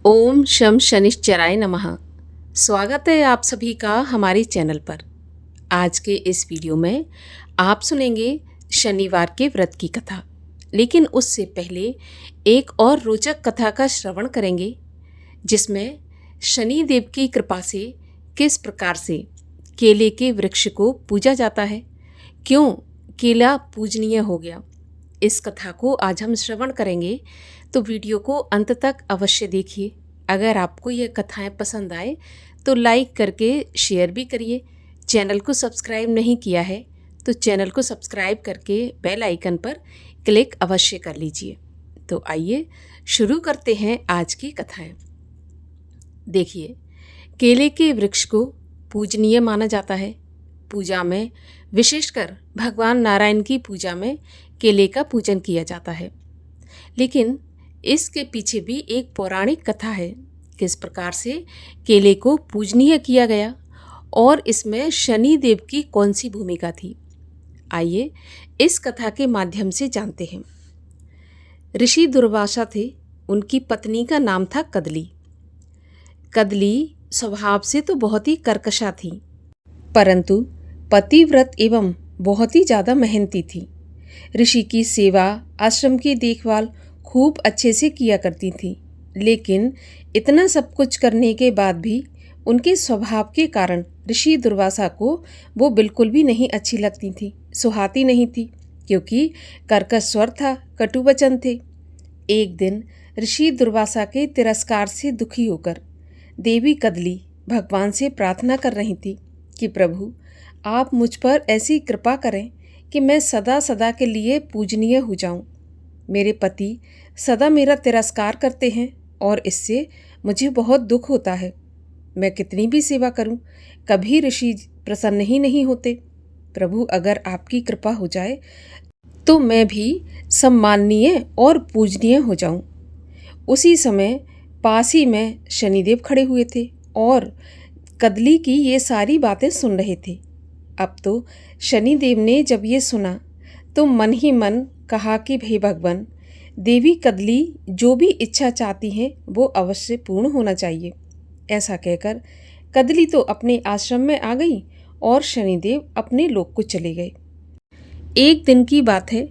ओम शम शनिश्चराय नमः। स्वागत है आप सभी का हमारे चैनल पर। आज के इस वीडियो में आप सुनेंगे शनिवार के व्रत की कथा, लेकिन उससे पहले एक और रोचक कथा का श्रवण करेंगे जिसमें शनि देव की कृपा से किस प्रकार से केले के वृक्ष को पूजा जाता है, क्यों केला पूजनीय हो गया। इस कथा को आज हम श्रवण करेंगे, तो वीडियो को अंत तक अवश्य देखिए। अगर आपको ये कथाएं पसंद आए तो लाइक करके शेयर भी करिए। चैनल को सब्सक्राइब नहीं किया है तो चैनल को सब्सक्राइब करके बेल आइकन पर क्लिक अवश्य कर लीजिए। तो आइए शुरू करते हैं आज की कथाएं। देखिए, केले के वृक्ष को पूजनीय माना जाता है। पूजा में, विशेषकर भगवान नारायण की पूजा में केले का पूजन किया जाता है। लेकिन इसके पीछे भी एक पौराणिक कथा है, किस प्रकार से केले को पूजनीय किया गया और इसमें शनि देव की कौन सी भूमिका थी। आइए इस कथा के माध्यम से जानते हैं। ऋषि दुर्वासा थे, उनकी पत्नी का नाम था कदली। कदली स्वभाव से तो बहुत ही कर्कशा थी, परंतु पतिव्रत एवं बहुत ही ज़्यादा मेहनती थी। ऋषि की सेवा, आश्रम की देखभाल खूब अच्छे से किया करती थी। लेकिन इतना सब कुछ करने के बाद भी उनके स्वभाव के कारण ऋषि दुर्वासा को वो बिल्कुल भी नहीं अच्छी लगती थी, सुहाती नहीं थी, क्योंकि कर्कश स्वर था, कटु वचन थे। एक दिन ऋषि दुर्वासा के तिरस्कार से दुखी होकर देवी कदली भगवान से प्रार्थना कर रही थी कि प्रभु, आप मुझ पर ऐसी कृपा करें कि मैं सदा सदा के लिए पूजनीय हो जाऊं। मेरे पति सदा मेरा तिरस्कार करते हैं और इससे मुझे बहुत दुख होता है। मैं कितनी भी सेवा करूं, कभी ऋषि प्रसन्न ही नहीं होते। प्रभु, अगर आपकी कृपा हो जाए तो मैं भी सम्माननीय और पूजनीय हो जाऊं। उसी समय पास ही में शनिदेव खड़े हुए थे और कदली की ये सारी बातें सुन रहे थे। अब तो शनिदेव ने जब ये सुना तो मन ही मन कहा कि हे भगवान, देवी कदली जो भी इच्छा चाहती हैं वो अवश्य पूर्ण होना चाहिए। ऐसा कहकर कदली तो अपने आश्रम में आ गई और शनिदेव अपने लोक को चले गए। एक दिन की बात है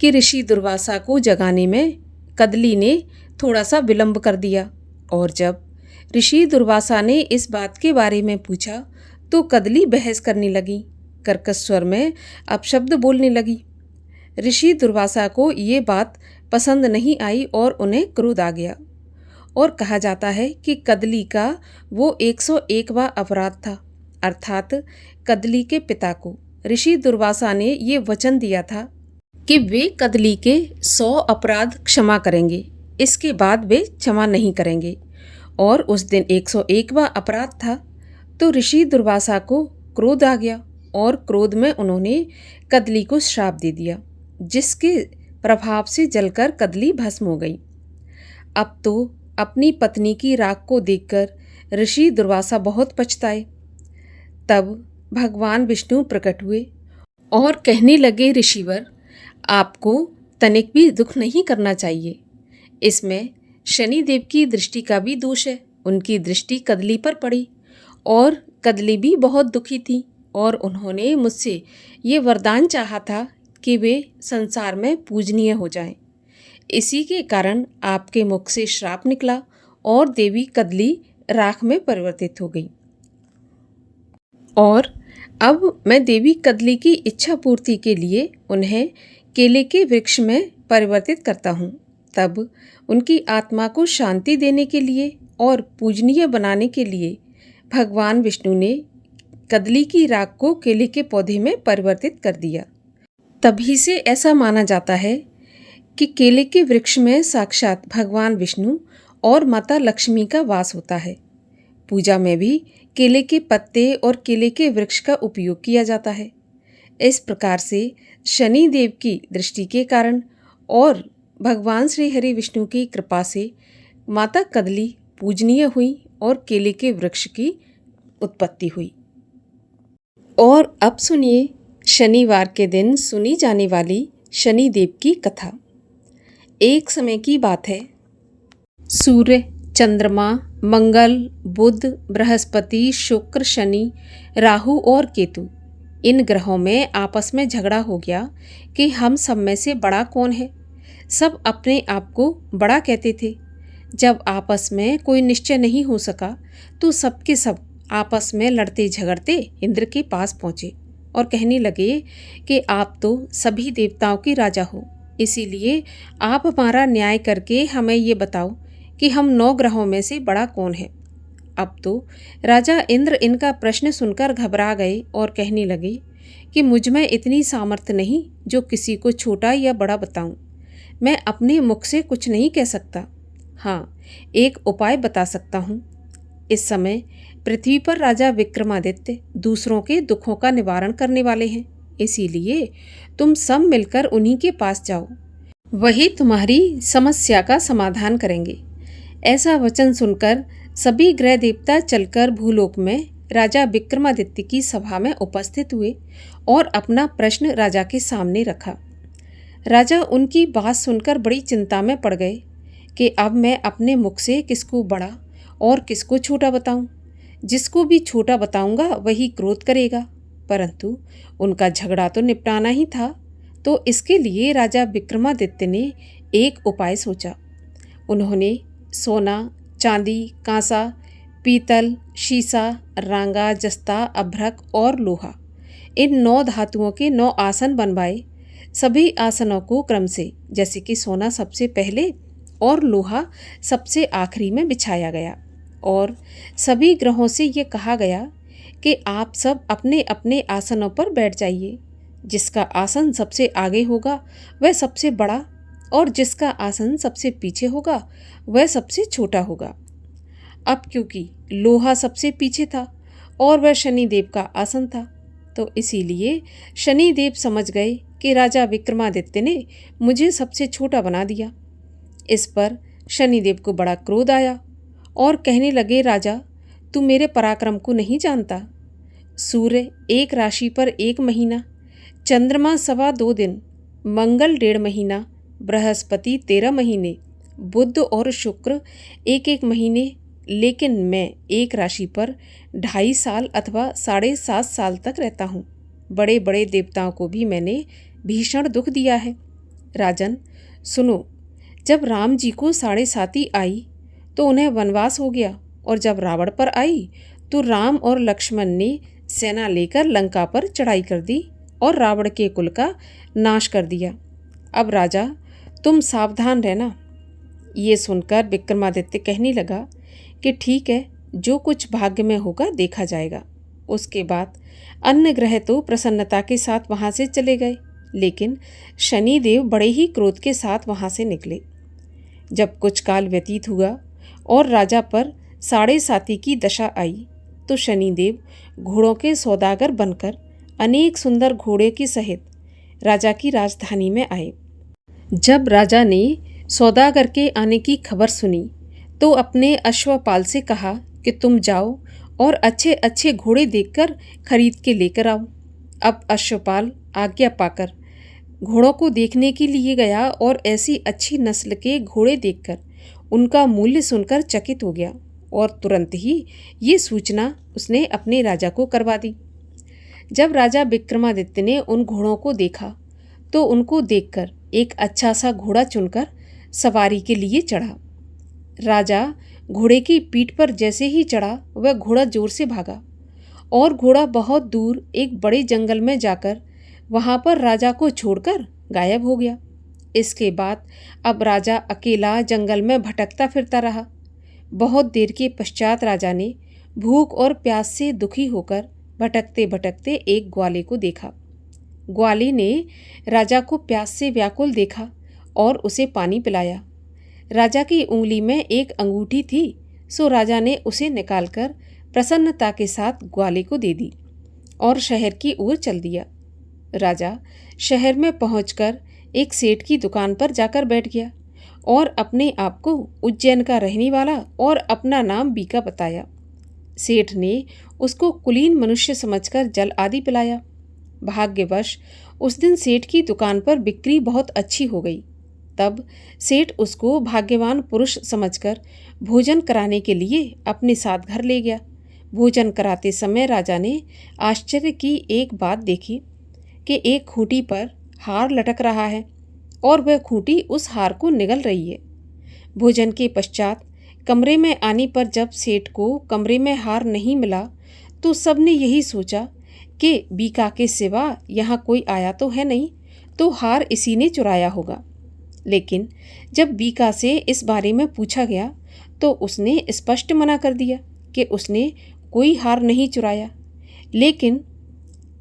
कि ऋषि दुर्वासा को जगाने में कदली ने थोड़ा सा विलंब कर दिया, और जब ऋषि दुर्वासा ने इस बात के बारे में पूछा तो कदली बहस करने लगी, कर्कश स्वर में अपशब्द बोलने लगी। ऋषि दुर्वासा को ये बात पसंद नहीं आई और उन्हें क्रोध आ गया। और कहा जाता है कि कदली का वो 101वां अपराध था, अर्थात कदली के पिता को ऋषि दुर्वासा ने ये वचन दिया था कि वे कदली के 100 अपराध क्षमा करेंगे, इसके बाद वे क्षमा नहीं करेंगे। और उस दिन 101वां अपराध था, तो ऋषि दुर्वासा को क्रोध आ गया और क्रोध में उन्होंने कदली को श्राप दे दिया, जिसके प्रभाव से जलकर कदली भस्म हो गई। अब तो अपनी पत्नी की राख को देखकर ऋषि दुर्वासा बहुत पछताए। तब भगवान विष्णु प्रकट हुए और कहने लगे, ऋषिवर, आपको तनिक भी दुख नहीं करना चाहिए। इसमें शनिदेव की दृष्टि का भी दोष है। उनकी दृष्टि कदली पर पड़ी और कदली भी बहुत दुखी थी और उन्होंने मुझसे ये वरदान चाहा था कि वे संसार में पूजनीय हो जाएं। इसी के कारण आपके मुख से श्राप निकला और देवी कदली राख में परिवर्तित हो गई। और अब मैं देवी कदली की इच्छा पूर्ति के लिए उन्हें केले के वृक्ष में परिवर्तित करता हूँ। तब उनकी आत्मा को शांति देने के लिए और पूजनीय बनाने के लिए भगवान विष्णु ने कदली की राख को केले के पौधे में परिवर्तित कर दिया। तभी से ऐसा माना जाता है कि केले के वृक्ष में साक्षात भगवान विष्णु और माता लक्ष्मी का वास होता है। पूजा में भी केले के पत्ते और केले के वृक्ष का उपयोग किया जाता है। इस प्रकार से शनि देव की दृष्टि के कारण और भगवान श्री हरि विष्णु की कृपा से माता कदली पूजनीय हुई और केले के वृक्ष की उत्पत्ति हुई। और अब सुनिए शनिवार के दिन सुनी जाने वाली शनिदेव की कथा। एक समय की बात है, सूर्य चंद्रमा, मंगल, बुध, बृहस्पति, शुक्र, शनि, राहु और केतु, इन ग्रहों में आपस में झगड़ा हो गया कि हम सब में से बड़ा कौन है। सब अपने आप को बड़ा कहते थे। जब आपस में कोई निश्चय नहीं हो सका तो सबके सब आपस में लड़ते झगड़ते इंद्र के पास पहुँचे और कहने लगे कि आप तो सभी देवताओं के राजा हो, इसीलिए आप हमारा न्याय करके हमें ये बताओ कि हम 9 ग्रहों में से बड़ा कौन है। अब तो राजा इंद्र इनका प्रश्न सुनकर घबरा गए और कहने लगे कि मुझ में इतनी सामर्थ्य नहीं जो किसी को छोटा या बड़ा बताऊं। मैं अपने मुख से कुछ नहीं कह सकता। हाँ, एक उपाय बता सकता हूँ। इस समय पृथ्वी पर राजा विक्रमादित्य दूसरों के दुखों का निवारण करने वाले हैं, इसीलिए तुम सब मिलकर उन्हीं के पास जाओ, वही तुम्हारी समस्या का समाधान करेंगे। ऐसा वचन सुनकर सभी ग्रह देवता चलकर भूलोक में राजा विक्रमादित्य की सभा में उपस्थित हुए और अपना प्रश्न राजा के सामने रखा। राजा उनकी बात सुनकर बड़ी चिंता में पड़ गए कि अब मैं अपने मुख से किसको बड़ा और किसको छोटा बताऊं। जिसको भी छोटा बताऊंगा वही क्रोध करेगा, परंतु उनका झगड़ा तो निपटाना ही था। तो इसके लिए राजा विक्रमादित्य ने एक उपाय सोचा। उन्होंने सोना, चांदी, कांसा, पीतल, शीशा, रांगा, जस्ता, अभ्रक और लोहा, इन 9 धातुओं के 9 आसन बनवाए। सभी आसनों को क्रम से, जैसे कि सोना सबसे पहले और लोहा सबसे आखिरी में बिछाया गया और सभी ग्रहों से ये कहा गया कि आप सब अपने अपने आसनों पर बैठ जाइए। जिसका आसन सबसे आगे होगा वह सबसे बड़ा और जिसका आसन सबसे पीछे होगा वह सबसे छोटा होगा। अब क्योंकि लोहा सबसे पीछे था और वह शनिदेव का आसन था, तो इसीलिए शनिदेव समझ गए कि राजा विक्रमादित्य ने मुझे सबसे छोटा बना दिया। इस पर शनिदेव को बड़ा क्रोध आया और कहने लगे, राजा तू मेरे पराक्रम को नहीं जानता। सूर्य 1 राशि पर 1 महीना, चंद्रमा 2.25 दिन, मंगल 1.5 महीना, बृहस्पति 13 महीने, बुध और शुक्र 1-1 महीने, लेकिन मैं 1 राशि पर 2.5 साल अथवा 7.5 साल तक रहता हूँ। बड़े बड़े देवताओं को भी मैंने भीषण दुख दिया है। राजन सुनो, जब राम जी को 7.5 आई तो उन्हें वनवास हो गया, और जब रावण पर आई तो राम और लक्ष्मण ने सेना लेकर लंका पर चढ़ाई कर दी और रावण के कुल का नाश कर दिया। अब राजा तुम सावधान रहना। ये सुनकर विक्रमादित्य कहने लगा कि ठीक है, जो कुछ भाग्य में होगा देखा जाएगा। उसके बाद अन्य ग्रह तो प्रसन्नता के साथ वहाँ से चले गए, लेकिन शनिदेव बड़े ही क्रोध के साथ वहाँ से निकले। जब कुछ काल व्यतीत हुआ और राजा पर 7.5 की दशा आई तो शनिदेव घोड़ों के सौदागर बनकर अनेक सुंदर घोड़े के सहित राजा की राजधानी में आए। जब राजा ने सौदागर के आने की खबर सुनी तो अपने अश्वपाल से कहा कि तुम जाओ और अच्छे अच्छे घोड़े देखकर खरीद के लेकर आओ। अब अश्वपाल आज्ञा पाकर घोड़ों को देखने के लिए गया और ऐसी अच्छी नस्ल के घोड़े देखकर उनका मूल्य सुनकर चकित हो गया और तुरंत ही ये सूचना उसने अपने राजा को करवा दी। जब राजा विक्रमादित्य ने उन घोड़ों को देखा तो उनको देखकर एक अच्छा सा घोड़ा चुनकर सवारी के लिए चढ़ा। राजा घोड़े की पीठ पर जैसे ही चढ़ा वह घोड़ा जोर से भागा और घोड़ा बहुत दूर एक बड़े जंगल में जाकर वहाँ पर राजा को छोड़कर गायब हो गया। इसके बाद अब राजा अकेला जंगल में भटकता फिरता रहा। बहुत देर के पश्चात राजा ने भूख और प्यास से दुखी होकर भटकते भटकते एक ग्वाले को देखा। ग्वाले ने राजा को प्यास से व्याकुल देखा और उसे पानी पिलाया। राजा की उंगली में एक अंगूठी थी, सो राजा ने उसे निकालकर प्रसन्नता के साथ ग्वाले को दे दी और शहर की ओर चल दिया। राजा शहर में पहुंचकर एक सेठ की दुकान पर जाकर बैठ गया और अपने आप को उज्जैन का रहने वाला और अपना नाम बीका बताया। सेठ ने उसको कुलीन मनुष्य समझकर जल आदि पिलाया। भाग्यवश उस दिन सेठ की दुकान पर बिक्री बहुत अच्छी हो गई। तब सेठ उसको भाग्यवान पुरुष समझकर भोजन कराने के लिए अपने साथ घर ले गया। भोजन कराते समय राजा ने आश्चर्य की एक बात देखी कि एक खूंटी पर हार लटक रहा है और वह खूंटी उस हार को निगल रही है। भोजन के पश्चात कमरे में आने पर जब सेठ को कमरे में हार नहीं मिला तो सबने यही सोचा कि बीका के सिवा यहाँ कोई आया तो है नहीं, तो हार इसी ने चुराया होगा। लेकिन जब बीका से इस बारे में पूछा गया तो उसने स्पष्ट मना कर दिया कि उसने कोई हार नहीं चुराया। लेकिन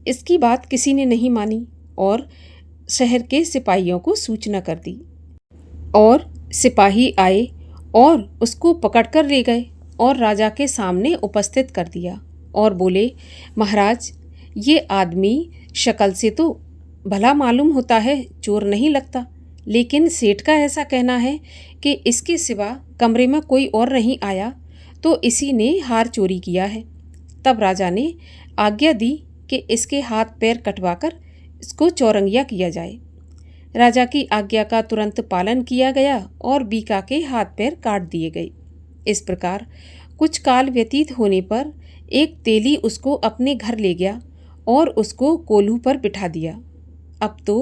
इसकी बात किसी ने नहीं मानी और शहर के सिपाहियों को सूचना कर दी और सिपाही आए और उसको पकड़कर ले गए और राजा के सामने उपस्थित कर दिया और बोले, महाराज, ये आदमी शक्ल से तो भला मालूम होता है, चोर नहीं लगता, लेकिन सेठ का ऐसा कहना है कि इसके सिवा कमरे में कोई और नहीं आया, तो इसी ने हार चोरी किया है। तब राजा ने आज्ञा दी कि इसके हाथ पैर कटवाकर इसको चौरंगिया किया जाए। राजा की आज्ञा का तुरंत पालन किया गया और बीका के हाथ पैर काट दिए गए। इस प्रकार कुछ काल व्यतीत होने पर एक तेली उसको अपने घर ले गया और उसको कोल्हू पर बिठा दिया। अब तो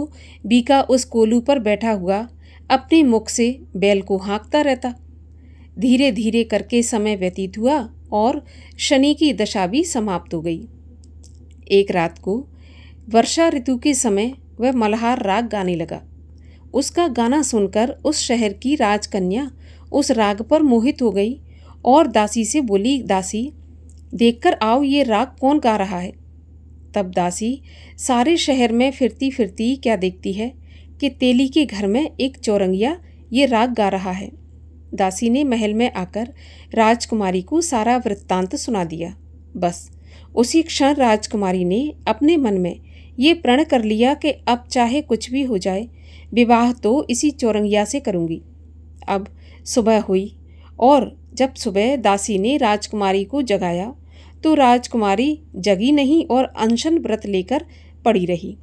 बीका उस कोल्हू पर बैठा हुआ अपने मुख से बैल को हाँकता रहता। धीरे धीरे करके समय व्यतीत हुआ और शनि की दशा भी समाप्त हो गई। एक रात को वर्षा ऋतु के समय वह मल्हार राग गाने लगा। उसका गाना सुनकर उस शहर की राजकन्या उस राग पर मोहित हो गई और दासी से बोली, दासी, देखकर आओ ये राग कौन गा रहा है। तब दासी सारे शहर में फिरती फिरती क्या देखती है कि तेली के घर में एक चौरंगिया ये राग गा रहा है। दासी ने महल में आकर राजकुमारी को सारा वृत्तांत सुना दिया। बस उसी क्षण राजकुमारी ने अपने मन में ये प्रण कर लिया कि अब चाहे कुछ भी हो जाए, विवाह तो इसी चौरंगिया से करूँगी। अब सुबह हुई और जब सुबह दासी ने राजकुमारी को जगाया तो राजकुमारी जगी नहीं और अनशन व्रत लेकर पड़ी रही।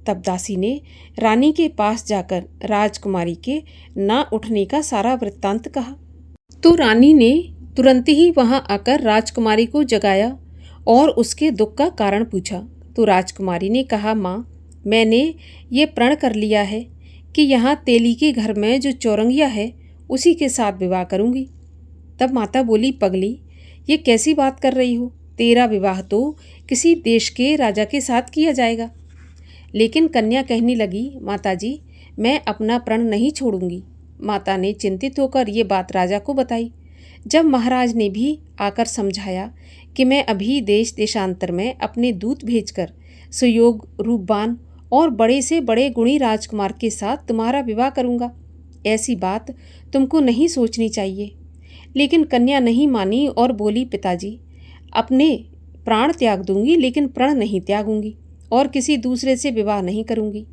तब दासी ने रानी के पास जाकर राजकुमारी के ना उठने का सारा वृत्तांत कहा। तो रानी ने तुरंत ही वहां आकर राजकुमारी को जगाया और उसके दुख का कारण पूछा। तो राजकुमारी ने कहा, माँ, मैंने ये प्रण कर लिया है कि यहाँ तेली के घर में जो चौरंगिया है उसी के साथ विवाह करूँगी। तब माता बोली, पगली, ये कैसी बात कर रही हो? तेरा विवाह तो किसी देश के राजा के साथ किया जाएगा। लेकिन कन्या कहने लगी, माताजी, मैं अपना प्रण नहीं छोड़ूंगी। माता ने चिंतित होकर ये बात राजा को बताई। जब महाराज ने भी आकर समझाया कि मैं अभी देश देशांतर में अपने दूत भेजकर सुयोग, रूपवान और बड़े से बड़े गुणी राजकुमार के साथ तुम्हारा विवाह करूंगा, ऐसी बात तुमको नहीं सोचनी चाहिए। लेकिन कन्या नहीं मानी और बोली, पिताजी, अपने प्राण त्याग दूंगी लेकिन प्रण नहीं त्यागूंगी और किसी दूसरे से विवाह नहीं करूंगी।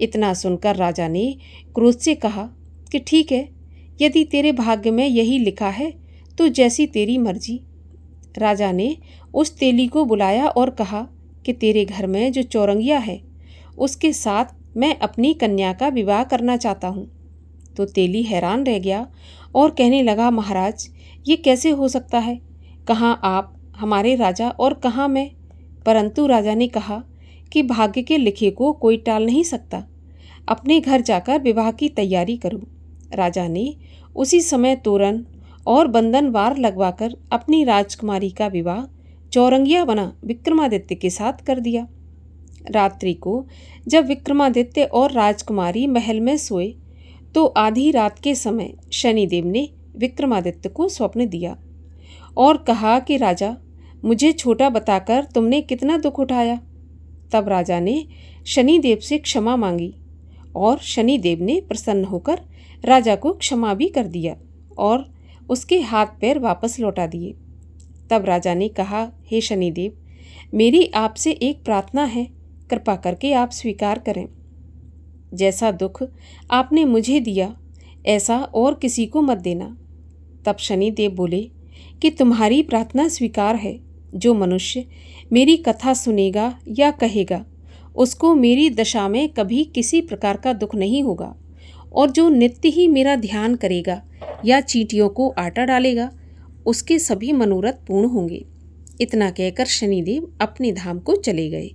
इतना सुनकर राजा ने क्रोध से कहा कि ठीक है, यदि तेरे भाग्य में यही लिखा है तो जैसी तेरी मर्जी। राजा ने उस तेली को बुलाया और कहा कि तेरे घर में जो चौरंगिया है उसके साथ मैं अपनी कन्या का विवाह करना चाहता हूँ। तो तेली हैरान रह गया और कहने लगा, महाराज, ये कैसे हो सकता है? कहाँ आप हमारे राजा और कहाँ मैं? परंतु राजा ने कहा कि भाग्य के लिखे को कोई टाल नहीं सकता, अपने घर जाकर विवाह की तैयारी करो। राजा ने उसी समय तोरण और बंधनवार लगवाकर अपनी राजकुमारी का विवाह चौरंगिया बना विक्रमादित्य के साथ कर दिया। रात्रि को जब विक्रमादित्य और राजकुमारी महल में सोए तो आधी रात के समय शनिदेव ने विक्रमादित्य को स्वप्न दिया और कहा कि राजा, मुझे छोटा बताकर तुमने कितना दुख उठाया। तब राजा ने शनिदेव से क्षमा मांगी और शनिदेव ने प्रसन्न होकर राजा को क्षमा भी कर दिया और उसके हाथ पैर वापस लौटा दिए। तब राजा ने कहा, हे शनिदेव, मेरी आपसे एक प्रार्थना है, कृपा करके आप स्वीकार करें। जैसा दुख आपने मुझे दिया ऐसा और किसी को मत देना। तब शनिदेव बोले कि तुम्हारी प्रार्थना स्वीकार है। जो मनुष्य मेरी कथा सुनेगा या कहेगा उसको मेरी दशा में कभी किसी प्रकार का दुख नहीं होगा और जो नित्य ही मेरा ध्यान करेगा या चींटियों को आटा डालेगा, उसके सभी मनोरथ पूर्ण होंगे। इतना कहकर शनिदेव अपने धाम को चले गए।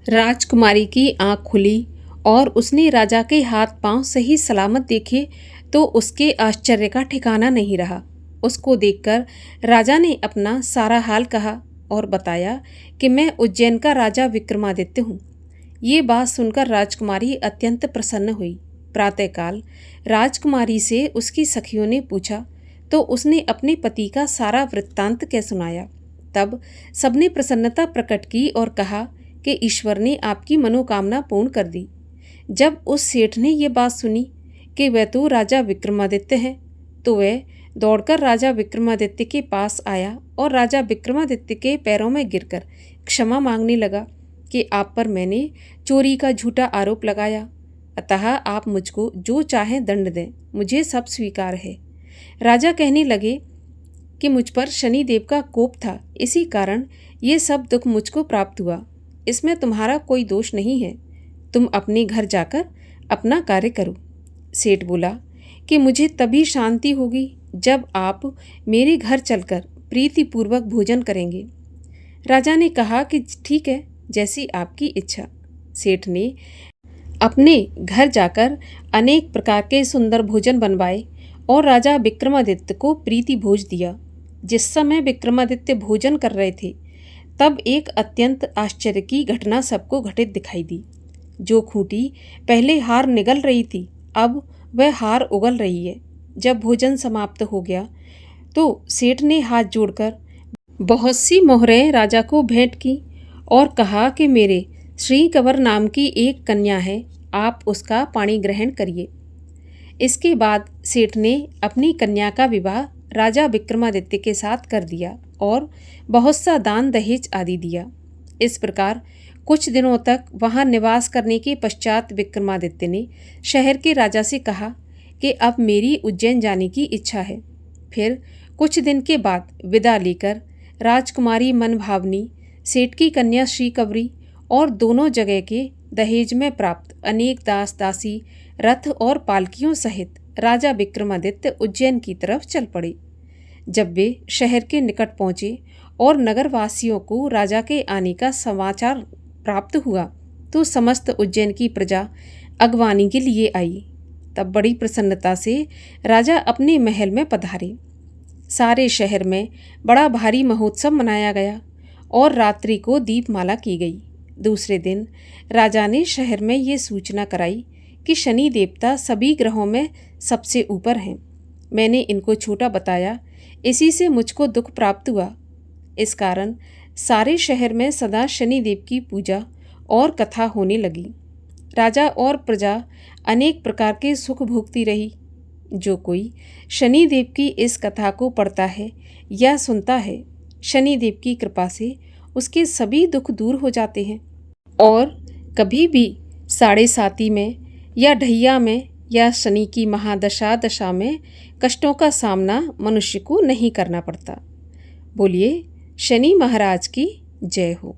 राजकुमारी की आंख खुली और उसने राजा के हाथ पांव सही सलामत देखे तो उसके आश्चर्य का ठिकाना नहीं रहा। उसको देखकर राजा ने अपना सारा हाल कहा और बताया कि मैं उज्जैन का राजा विक्रमादित्य हूँ। ये बात सुनकर राजकुमारी अत्यंत प्रसन्न हुई। प्रातःकाल राजकुमारी से उसकी सखियों ने पूछा तो उसने अपने पति का सारा वृत्तांत कह सुनाया। तब सबने प्रसन्नता प्रकट की और कहा कि ईश्वर ने आपकी मनोकामना पूर्ण कर दी। जब उस सेठ ने ये बात सुनी कि वह तो राजा विक्रमादित्य हैं, तो वह दौड़कर राजा विक्रमादित्य के पास आया और राजा विक्रमादित्य के पैरों में गिरकर क्षमा मांगने लगा कि आप पर मैंने चोरी का झूठा आरोप लगाया, अतः आप मुझको जो चाहें दंड दें, मुझे सब स्वीकार है। राजा कहने लगे कि मुझ पर शनिदेव का कोप था, इसी कारण ये सब दुख मुझको प्राप्त हुआ। इसमें तुम्हारा कोई दोष नहीं है, तुम अपने घर जाकर अपना कार्य करो। सेठ बोला कि मुझे तभी शांति होगी जब आप मेरे घर चलकर प्रीतिपूर्वक भोजन करेंगे। राजा ने कहा कि ठीक है, जैसी आपकी इच्छा। सेठ ने अपने घर जाकर अनेक प्रकार के सुंदर भोजन बनवाए और राजा विक्रमादित्य को प्रीति भोज दिया। जिस समय विक्रमादित्य भोजन कर रहे थे तब एक अत्यंत आश्चर्य की घटना सबको घटित दिखाई दी। जो खूंटी पहले हार निगल रही थी, अब वह हार उगल रही है। जब भोजन समाप्त हो गया तो सेठ ने हाथ जोड़कर बहुत सी मोहरें राजा को भेंट की और कहा कि मेरे श्री कंवर नाम की एक कन्या है, आप उसका पाणी ग्रहण करिए। इसके बाद सेठ ने अपनी कन्या का विवाह राजा विक्रमादित्य के साथ कर दिया और बहुत सा दान दहेज आदि दिया। इस प्रकार कुछ दिनों तक वहाँ निवास करने के पश्चात विक्रमादित्य ने शहर के राजा से कहा कि अब मेरी उज्जैन जाने की इच्छा है। फिर कुछ दिन के बाद विदा लेकर राजकुमारी मनभावनी, सेठ की कन्या श्रीकंवरी और दोनों जगह के दहेज में प्राप्त अनेक दास दासी, रथ और पालकियों सहित राजा विक्रमादित्य उज्जैन की तरफ चल पड़े। जब वे शहर के निकट पहुँचे और नगरवासियों को राजा के आने का समाचार प्राप्त हुआ तो समस्त उज्जैन की प्रजा अगवानी के लिए आई। तब बड़ी प्रसन्नता से राजा अपने महल में पधारे। सारे शहर में बड़ा भारी महोत्सव मनाया गया और रात्रि को दीपमाला की गई। दूसरे दिन राजा ने शहर में ये सूचना कराई कि शनि देवता सभी ग्रहों में सबसे ऊपर हैं। मैंने इनको छोटा बताया, इसी से मुझको दुख प्राप्त हुआ। इस कारण सारे शहर में सदा शनिदेव की पूजा और कथा होने लगी। राजा और प्रजा अनेक प्रकार के सुख भोगती रही। जो कोई शनिदेव की इस कथा को पढ़ता है या सुनता है, शनिदेव की कृपा से उसके सभी दुख दूर हो जाते हैं और कभी भी साढ़े साती में या ढैया में या शनि की महादशा दशा में कष्टों का सामना मनुष्य को नहीं करना पड़ता। बोलिए शनि महाराज की जय हो।